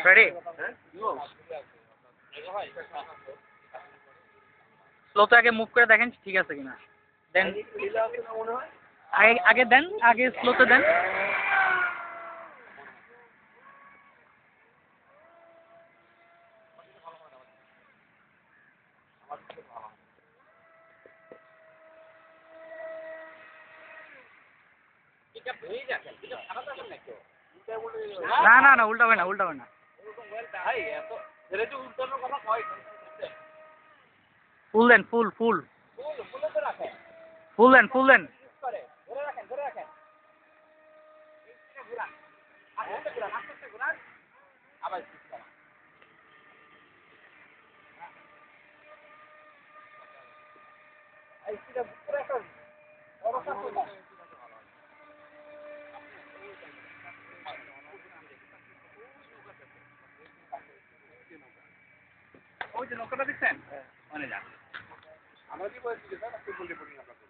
Ready? স্লোতে আগে move করে দেখেন ঠিক আছে কিনা, দেন আগে আগে দেন, আগে স্লোতে দেন। না না না, উল্টাবে না, উল্টাবে না। ফুল দেন, ফুল ফুল ফুল দেন, ফুল দেন। ওই যে নৌকাটা দেখছেন, মানে যান আমরা কি বলছি যে ফুটবল